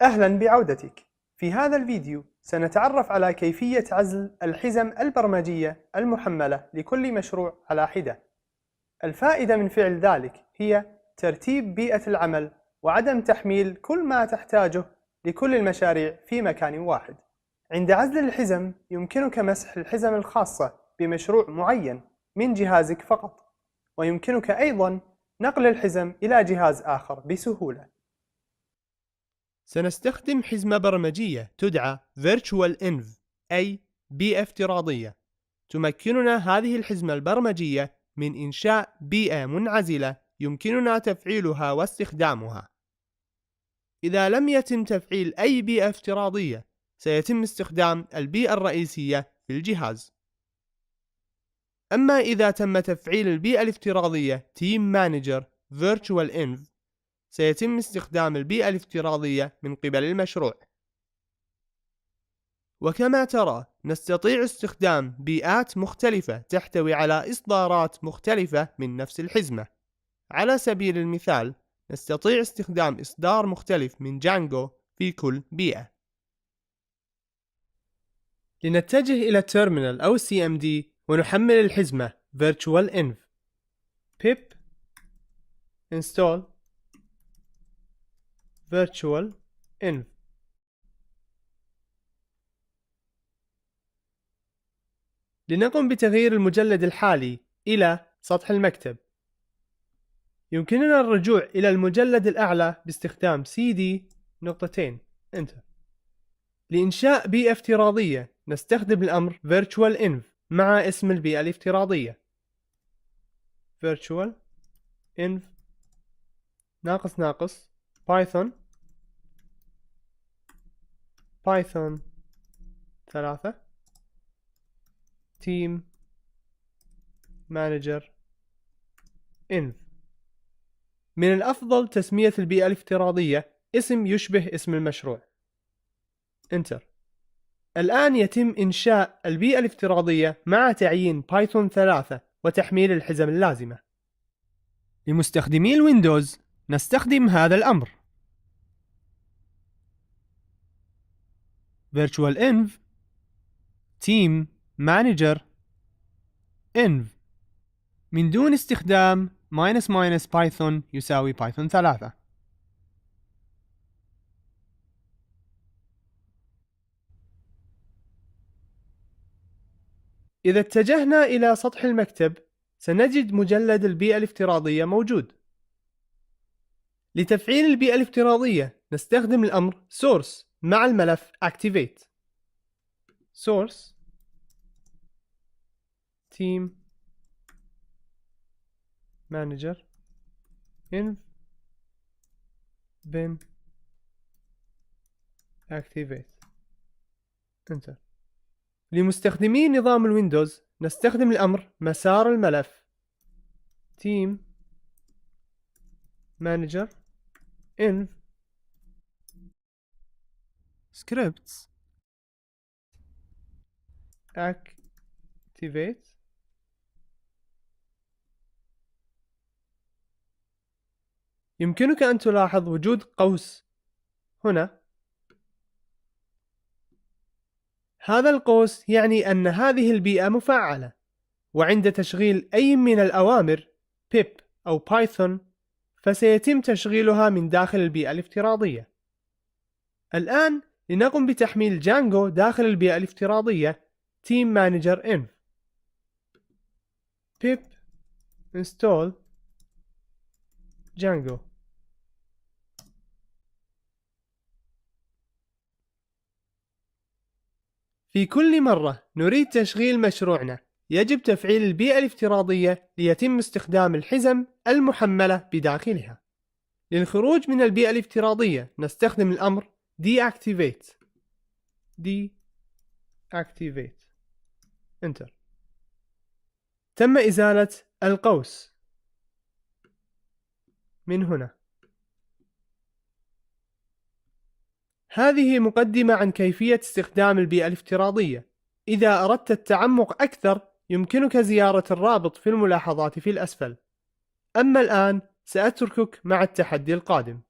أهلا بعودتك. في هذا الفيديو سنتعرف على كيفية عزل الحزم البرمجية المحملة لكل مشروع على حدة. الفائدة من فعل ذلك هي ترتيب بيئة العمل وعدم تحميل كل ما تحتاجه لكل المشاريع في مكان واحد. عند عزل الحزم يمكنك مسح الحزم الخاصة بمشروع معين من جهازك فقط، ويمكنك أيضا نقل الحزم إلى جهاز آخر بسهولة. سنستخدم حزمة برمجية تدعى Virtual Env، أي بيئة افتراضية. تمكننا هذه الحزمة البرمجية من إنشاء بيئة منعزلة يمكننا تفعيلها واستخدامها. إذا لم يتم تفعيل أي بيئة افتراضية، سيتم استخدام البيئة الرئيسية في الجهاز. أما إذا تم تفعيل البيئة الافتراضية Team Manager Virtual Env، سيتم استخدام البيئة الافتراضية من قبل المشروع. وكما ترى، نستطيع استخدام بيئات مختلفة تحتوي على إصدارات مختلفة من نفس الحزمة. على سبيل المثال، نستطيع استخدام إصدار مختلف من جانجو في كل بيئة. لنتجه إلى التيرمينال أو CMD ونحمل الحزمة Virtual Env. pip install Virtual Env. لنقم بتغيير المجلد الحالي إلى سطح المكتب. يمكننا الرجوع إلى المجلد الأعلى باستخدام CD نقطتين Enter. لإنشاء بيئة افتراضية نستخدم الأمر Virtual Env مع اسم البيئة الافتراضية Virtual Env Python 3 Team Manager Env. من الأفضل تسمية البيئة الافتراضية اسم يشبه اسم المشروع. Enter. الآن يتم إنشاء البيئة الافتراضية مع تعيين بايثون 3 وتحميل الحزم اللازمة. لمستخدمي الويندوز نستخدم هذا الأمر Virtual Env Team Manager Env من دون استخدام -python يساوي بايثون 3. إذا اتجهنا إلى سطح المكتب سنجد مجلد البيئة الافتراضية موجود. لتفعيل البيئة الافتراضية نستخدم الأمر source مع الملف activate. source team manager env bin activate. Enter. لمستخدمي نظام الويندوز نستخدم الأمر مسار الملف team manager env scripts activate. يمكنك أن تلاحظ وجود قوس هنا. هذا القوس يعني أن هذه البيئة مفعلة، وعند تشغيل أي من الأوامر pip أو بايثون فسيتم تشغيلها من داخل البيئة الافتراضية. الآن لنقم بتحميل جانجو داخل البيئة الافتراضية Team Manager Env. pip install Django. في كل مرة نريد تشغيل مشروعنا يجب تفعيل البيئة الافتراضية ليتم استخدام الحزم المحملة بداخلها. للخروج من البيئة الافتراضية نستخدم الأمر deactivate. Enter. تم إزالة القوس من هنا. هذه مقدمة عن كيفية استخدام البيئة الافتراضية. إذا أردت التعمق أكثر يمكنك زيارة الرابط في الملاحظات في الأسفل. أما الآن سأتركك مع التحدي القادم.